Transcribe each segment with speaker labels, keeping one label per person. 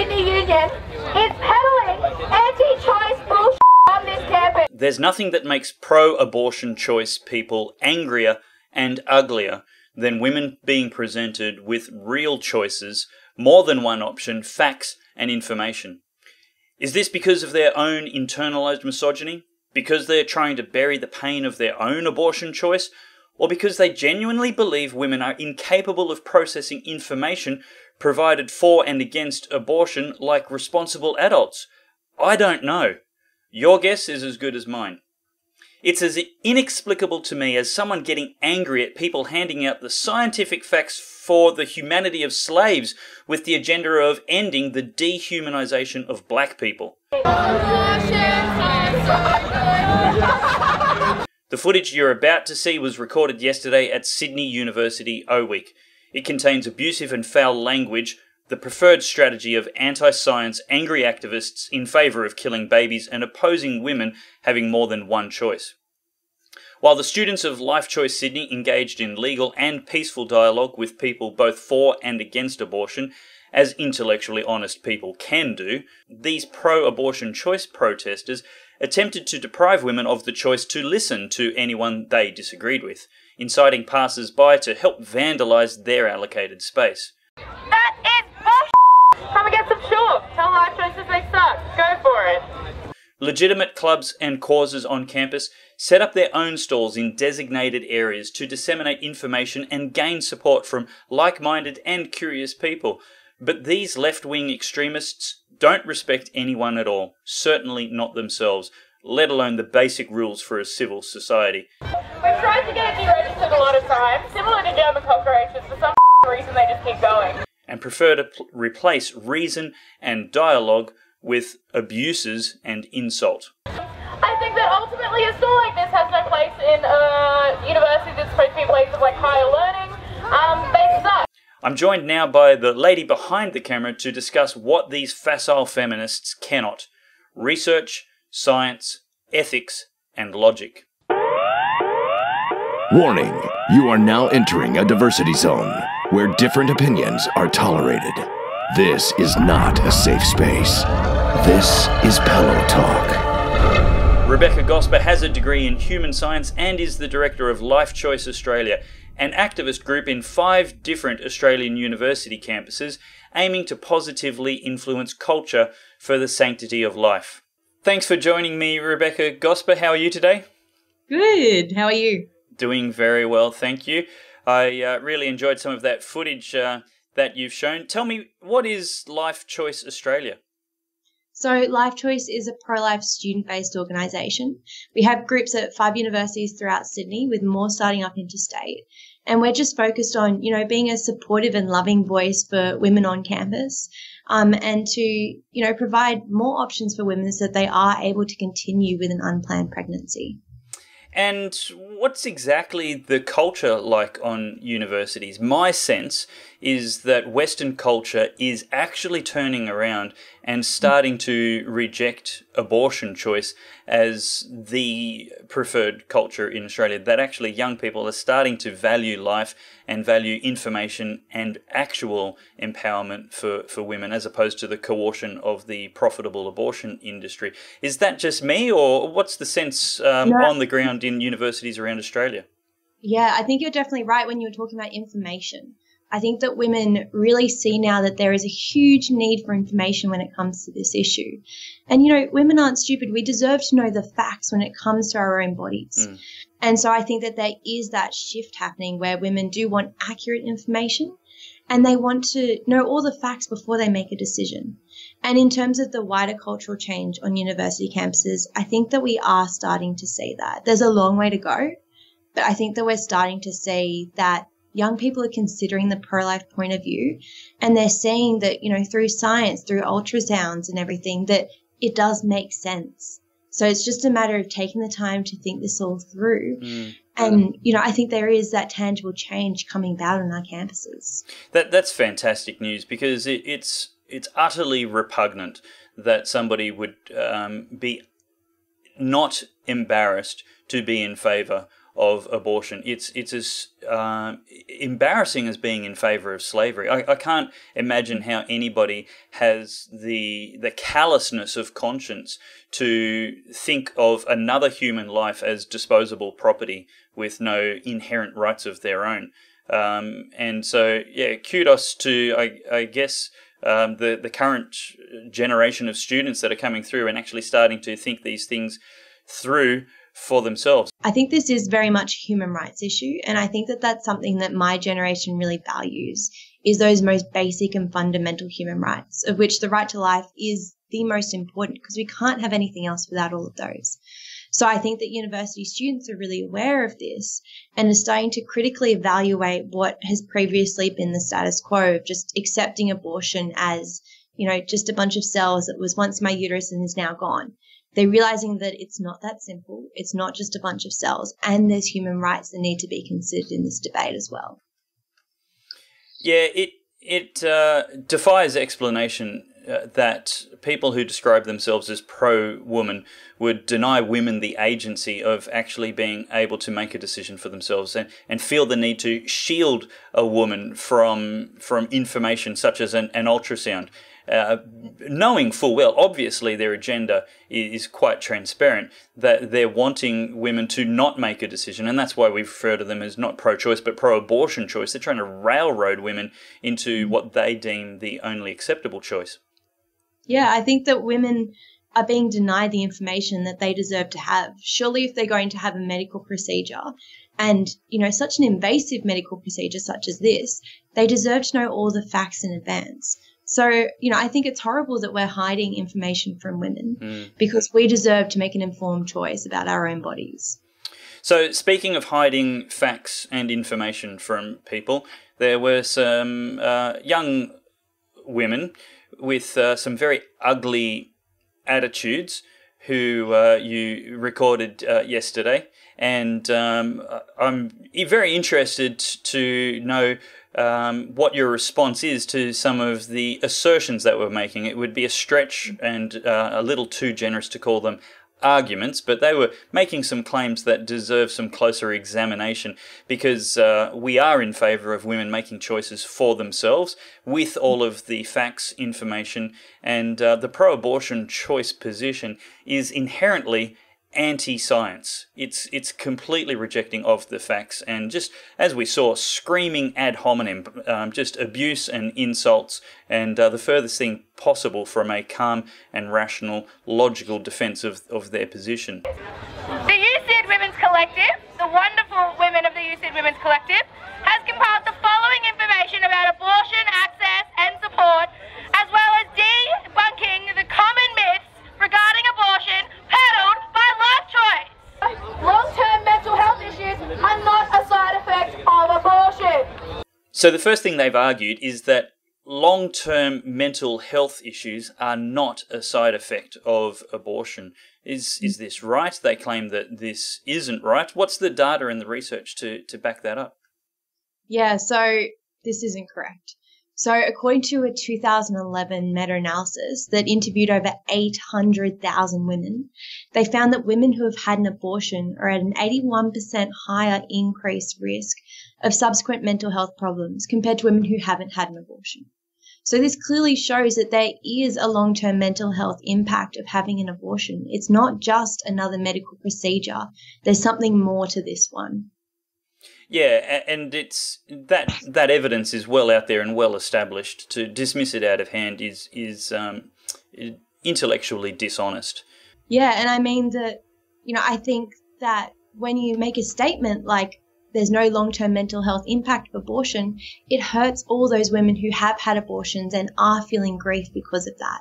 Speaker 1: Sydney Union is peddling anti-choice bullshit on this campus.
Speaker 2: There's nothing that makes pro-abortion choice people angrier and uglier than women being presented with real choices, more than one option, facts and information. Is this because of their own internalized misogyny? Because they're trying to bury the pain of their own abortion choice? Or because they genuinely believe women are incapable of processing information provided for and against abortion like responsible adults? I don't know. Your guess is as good as mine. It's as inexplicable to me as someone getting angry at people handing out the scientific facts for the humanity of slaves with the agenda of ending the dehumanization of black people. The footage you're about to see was recorded yesterday at Sydney University O Week. It contains abusive and foul language, the preferred strategy of anti-science angry activists in favour of killing babies and opposing women having more than one choice. While the students of LifeChoice Sydney engaged in legal and peaceful dialogue with people both for and against abortion, as intellectually honest people can do, these pro-abortion choice protesters attempted to deprive women of the choice to listen to anyone they disagreed with, inciting passers-by to help vandalise their allocated space.
Speaker 1: That is bullshit! Come and get some shorts. Tell LifeChoices they suck. Go for it.
Speaker 2: Legitimate clubs and causes on campus set up their own stalls in designated areas to disseminate information and gain support from like-minded and curious people. But these left-wing extremists don't respect anyone at all, certainly not themselves, let alone the basic rules for a civil society.
Speaker 1: We've tried to get it deregistered a lot of times, similar to German cockroaches, for some reason they just keep going.
Speaker 2: And prefer to replace reason and dialogue with abuses and insult.
Speaker 1: I think that ultimately a school like this has no place in a university that's supposed to be a place of like higher learning. They suck.
Speaker 2: I'm joined now by the lady behind the camera to discuss what these facile feminists cannot: research, science, ethics, and logic.
Speaker 3: Warning, you are now entering a diversity zone where different opinions are tolerated. This is not a safe space. This is Pellowe Talk.
Speaker 2: Rebecca Gosper has a degree in human science and is the director of LifeChoice Australia, an activist group in 5 different Australian university campuses aiming to positively influence culture for the sanctity of life. Thanks for joining me, Rebecca Gosper. How are you today?
Speaker 4: Good. How are you?
Speaker 2: Doing very well, thank you. I really enjoyed some of that footage that you've shown. Tell me, what is LifeChoice Australia?
Speaker 4: So LifeChoice is a pro-life student-based organisation. We have groups at 5 universities throughout Sydney, with more starting up interstate. And we're just focused on, being a supportive and loving voice for women on campus, and to, provide more options for women so that they are able to continue with an unplanned pregnancy.
Speaker 2: And what's exactly the culture like on universities? My sense is that Western culture is actually turning around and starting to reject abortion choice as the preferred culture in Australia, that actually young people are starting to value life and value information and actual empowerment for women, as opposed to the coercion of the profitable abortion industry. Is that just me, or what's the sense on the ground in universities around Australia?
Speaker 4: Yeah, I think you're definitely right when you're talking about information. I think that women really see now that there is a huge need for information when it comes to this issue. And, women aren't stupid. We deserve to know the facts when it comes to our own bodies. And so I think that there is that shift happening where women do want accurate information and they want to know all the facts before they make a decision. And in terms of the wider cultural change on university campuses, I think that we are starting to see that. There's a long way to go, but I think that we're starting to see that young people are considering the pro-life point of view, and they're seeing that, through science, through ultrasounds and everything, that it does make sense. So it's just a matter of taking the time to think this all through. And, I think there is that tangible change coming about on our campuses.
Speaker 2: That's fantastic news, because it's utterly repugnant that somebody would be not embarrassed to be in favour of abortion. It's as embarrassing as being in favour of slavery. I can't imagine how anybody has the callousness of conscience to think of another human life as disposable property with no inherent rights of their own. And so, yeah, kudos to, I guess, the current generation of students that are coming through and actually starting to think these things through for themselves.
Speaker 4: I think this is very much a human rights issue, and I think that that's something that my generation really values, is those most basic and fundamental human rights, of which the right to life is the most important, because we can't have anything else without all of those. So I think that university students are really aware of this and are starting to critically evaluate what has previously been the status quo of just accepting abortion as, you know, just a bunch of cells that was once in my uterus and is now gone. They're realizing that it's not that simple. It's not just a bunch of cells, and there's human rights that need to be considered in this debate as well.
Speaker 2: Yeah, it defies explanation that people who describe themselves as pro-woman would deny women the agency of actually being able to make a decision for themselves, and feel the need to shield a woman from information such as an ultrasound. Knowing full well, obviously their agenda is quite transparent, that they're wanting women to not make a decision, and that's why we refer to them as not pro-choice but pro-abortion choice. They're trying to railroad women into what they deem the only acceptable choice.
Speaker 4: Yeah, I think that women are being denied the information that they deserve to have. Surely if they're going to have a medical procedure, and, you know, such an invasive medical procedure such as this, they deserve to know all the facts in advance. So, you know, I think it's horrible that we're hiding information from women because we deserve to make an informed choice about our own bodies.
Speaker 2: So, speaking of hiding facts and information from people, there were some young women with some very ugly attitudes who you recorded yesterday. And I'm very interested to know what your response is to some of the assertions that we're making. It would be a stretch and a little too generous to call them arguments, but they were making some claims that deserve some closer examination, because we are in favour of women making choices for themselves with all of the facts, information, and the pro-abortion choice position is inherently anti-science. It's completely rejecting of the facts, and just as we saw, screaming ad hominem, just abuse and insults, and the furthest thing possible from a calm and rational, logical defence of their position.
Speaker 1: The USyd Women's Collective, the wonderful women of the USyd Women's Collective, has compiled the following information about abortion, access and support, as well as debunking the common myths regarding abortion peddled by LifeChoice. Long-term mental health issues are not a side effect of abortion.
Speaker 2: So the first thing they've argued is that long-term mental health issues are not a side effect of abortion. Is this right? They claim that this isn't right. What's the data and the research to back that up?
Speaker 4: Yeah, so this isn't correct. So according to a 2011 meta-analysis that interviewed over 800,000 women, they found that women who have had an abortion are at an 81% higher increased risk of subsequent mental health problems compared to women who haven't had an abortion. So this clearly shows that there is a long-term mental health impact of having an abortion. It's not just another medical procedure. There's something more to this one.
Speaker 2: Yeah, and it's that evidence is well out there and well established. To dismiss it out of hand is intellectually dishonest.
Speaker 4: Yeah, and I mean that, you know, I think that when you make a statement like there's no long-term mental health impact of abortion, it hurts all those women who have had abortions and are feeling grief because of that.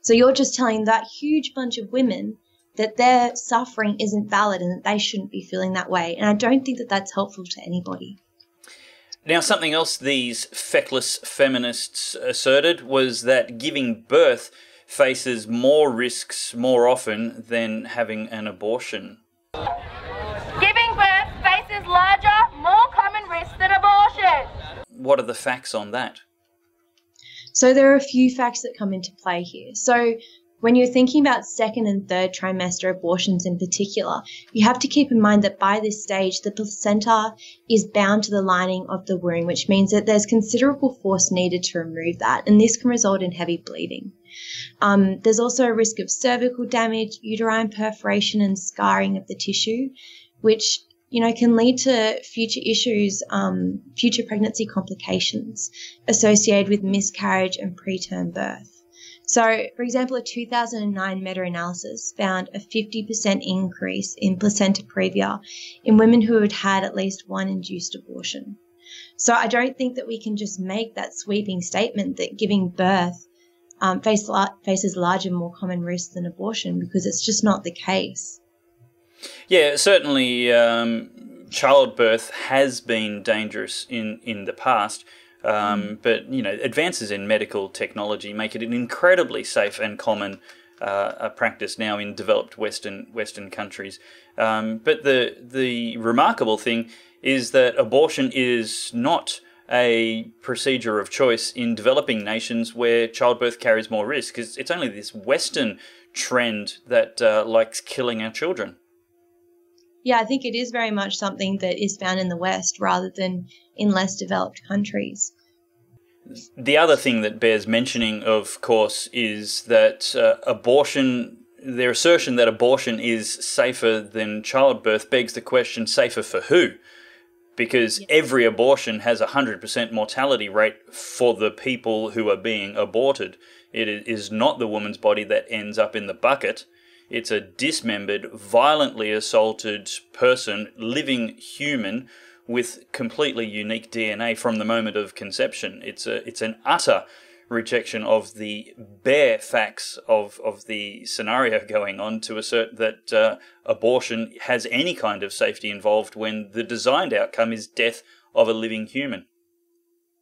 Speaker 4: So you're just telling that huge bunch of women that their suffering isn't valid and that they shouldn't be feeling that way. And I don't think that that's helpful to anybody.
Speaker 2: Now, something else these feckless feminists asserted was that giving birth faces more risks more often than having an abortion.
Speaker 1: Giving birth faces larger, more common risks than abortion.
Speaker 2: What are the facts on that?
Speaker 4: So there are a few facts that come into play here. So when you're thinking about second and third trimester abortions in particular, you have to keep in mind that by this stage, the placenta is bound to the lining of the womb, which means that there's considerable force needed to remove that, and this can result in heavy bleeding. There's also a risk of cervical damage, uterine perforation and scarring of the tissue, which can lead to future issues, future pregnancy complications associated with miscarriage and preterm birth. So, for example, a 2009 meta-analysis found a 50% increase in placenta previa in women who had had at least one induced abortion. So I don't think that we can just make that sweeping statement that giving birth faces larger, more common risks than abortion, because it's just not the case.
Speaker 2: Yeah, certainly childbirth has been dangerous in the past. But, advances in medical technology make it an incredibly safe and common practice now in developed Western countries. But the remarkable thing is that abortion is not a procedure of choice in developing nations where childbirth carries more risk. It's only this Western trend that likes killing our children.
Speaker 4: Yeah, I think it is very much something that is found in the West rather than in less developed countries.
Speaker 2: The other thing that bears mentioning, of course, is that their assertion that abortion is safer than childbirth begs the question, safer for who? Because every abortion has a 100% mortality rate for the people who are being aborted. It is not the woman's body that ends up in the bucket. It's a dismembered, violently assaulted person, living human, with completely unique DNA from the moment of conception. It's an utter rejection of the bare facts of the scenario going on to assert that abortion has any kind of safety involved when the designed outcome is death of a living human.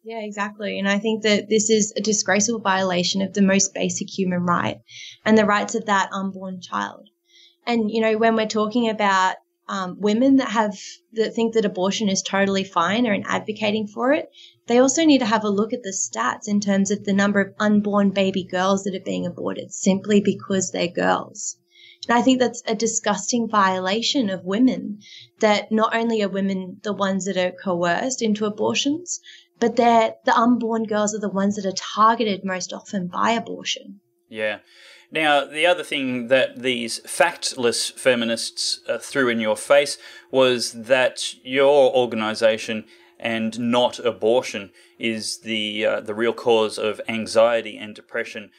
Speaker 4: Yeah, exactly. And I think that this is a disgraceful violation of the most basic human right and the rights of that unborn child. And, when we're talking about women that think that abortion is totally fine or advocating for it, they also need to have a look at the stats in terms of the number of unborn baby girls that are being aborted simply because they're girls. And I think that's a disgusting violation of women, that not only are women the ones that are coerced into abortions, but the unborn girls are the ones that are targeted most often by abortion.
Speaker 2: Yeah. Now, the other thing that these factless feminists threw in your face was that your organisation and not abortion is the real cause of anxiety and depression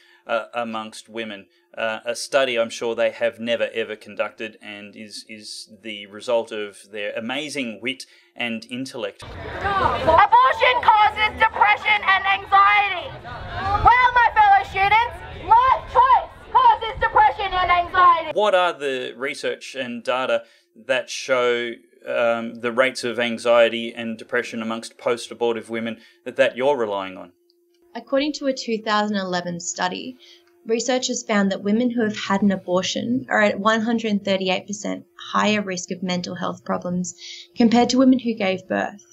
Speaker 2: amongst women. A study I'm sure they have never ever conducted, and is the result of their amazing wit and intellect.
Speaker 1: Abortion causes depression and anxiety. Well, my fellow students, LifeChoice causes depression and anxiety.
Speaker 2: What are the research and data that show the rates of anxiety and depression amongst post-abortive women that you're relying on?
Speaker 4: According to a 2011 study, researchers found that women who have had an abortion are at 138% higher risk of mental health problems compared to women who gave birth.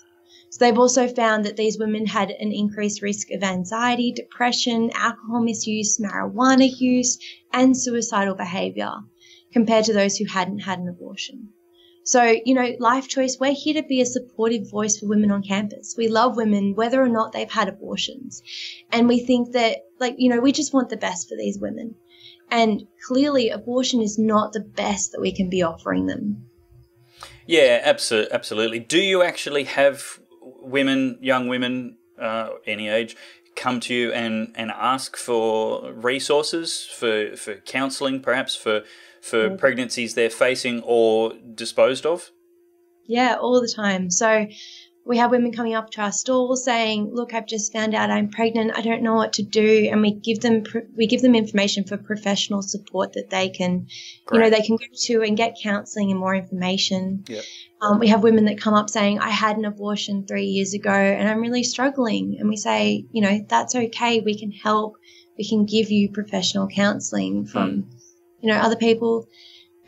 Speaker 4: So they've also found that these women had an increased risk of anxiety, depression, alcohol misuse, marijuana use, and suicidal behaviour compared to those who hadn't had an abortion. So, LifeChoice, we're here to be a supportive voice for women on campus. We love women whether or not they've had abortions. And we think that, we just want the best for these women. And clearly abortion is not the best that we can be offering them.
Speaker 2: Yeah, absolutely. Do you actually have women, young women, any age, come to you and ask for resources, for counselling, perhaps for pregnancies they're facing or disposed of?
Speaker 4: Yeah, all the time. So we have women coming up to our stall saying, look, I've just found out I'm pregnant. I don't know what to do. And we give them information for professional support that they can, they can go to and get counselling and more information.
Speaker 2: Yep.
Speaker 4: We have women that come up saying, I had an abortion 3 years ago and I'm really struggling. And we say, that's okay. We can help. We can give you professional counselling from, other people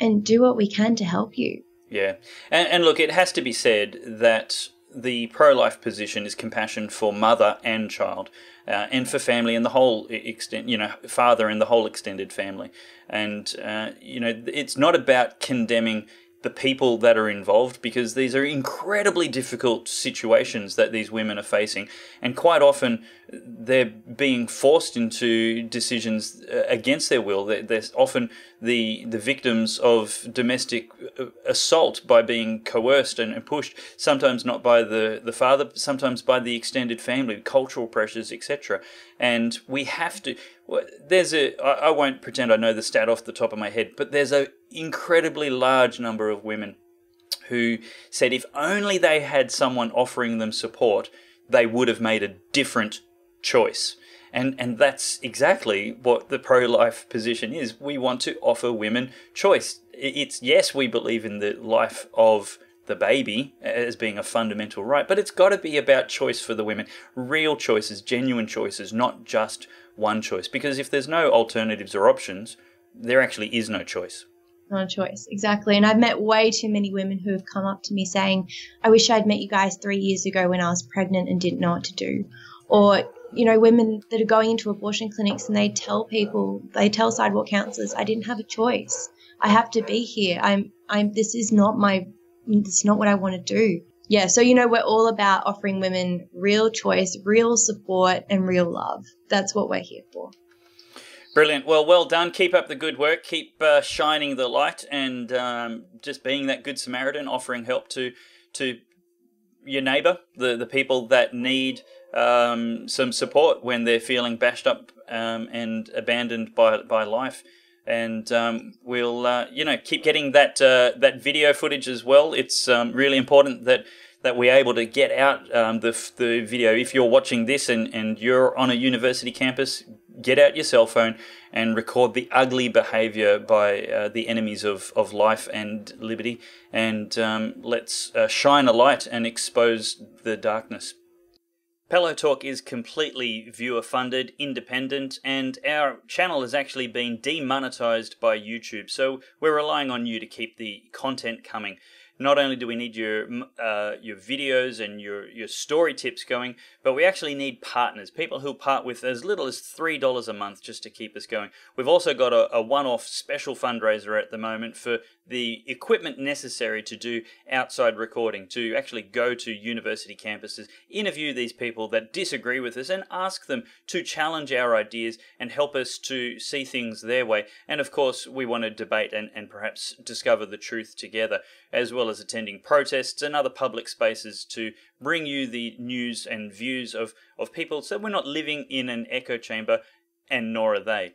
Speaker 4: and do what we can to help you.
Speaker 2: Yeah. And look, it has to be said that the pro-life position is compassion for mother and child, and for family and the whole extent, father and the whole extended family. And, it's not about condemning the people that are involved, because these are incredibly difficult situations that these women are facing, and quite often they're being forced into decisions against their will. They're often the victims of domestic assault by being coerced and pushed, sometimes not by the father, but sometimes by the extended family, cultural pressures, etc. And we have to, I won't pretend I know the stat off the top of my head, but there's a incredibly large number of women who said if only they had someone offering them support, they would have made a different choice. And that's exactly what the pro-life position is. We want to offer women choice. It's, yes, we believe in the life of the baby as being a fundamental right, but it's got to be about choice for the women. Real choices, genuine choices, not just one choice. Because if there's no alternatives or options, there actually is no choice.
Speaker 4: Not a choice, exactly. And I've met way too many women who have come up to me saying, I wish I'd met you guys 3 years ago when I was pregnant and didn't know what to do. Or, women that are going into abortion clinics and they tell sidewalk counsellors, I didn't have a choice. I have to be here. This is not what I want to do. Yeah, so, we're all about offering women real choice, real support, and real love. That's what we're here for.
Speaker 2: Brilliant. Well done. Keep up the good work. Keep shining the light and just being that good Samaritan, offering help to your neighbour, the people that need some support when they're feeling bashed up and abandoned by life. And we'll keep getting that video footage as well. It's really important that we're able to get out the video. If you're watching this and you're on a university campus, get out your cell phone and record the ugly behaviour by the enemies of life and liberty. And let's shine a light and expose the darkness. Pellowe Talk is completely viewer-funded, independent, and our channel has actually been demonetized by YouTube. So we're relying on you to keep the content coming. Not only do we need your videos and your story tips going, but we actually need partners, people who part with as little as $3 a month just to keep us going. We've also got a one-off special fundraiser at the moment for the equipment necessary to do outside recording, to actually go to university campuses, interview these people that disagree with us and ask them to challenge our ideas and help us to see things their way. And of course, we want to debate and perhaps discover the truth together, as well as attending protests and other public spaces to bring you the news and views of people, so we're not living in an echo chamber, and nor are they.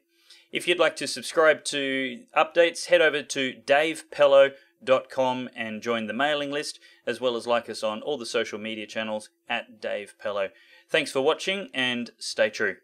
Speaker 2: If you'd like to subscribe to updates, head over to davepellowe.com and join the mailing list, as well as like us on all the social media channels at Dave Pellowe. Thanks for watching and stay true.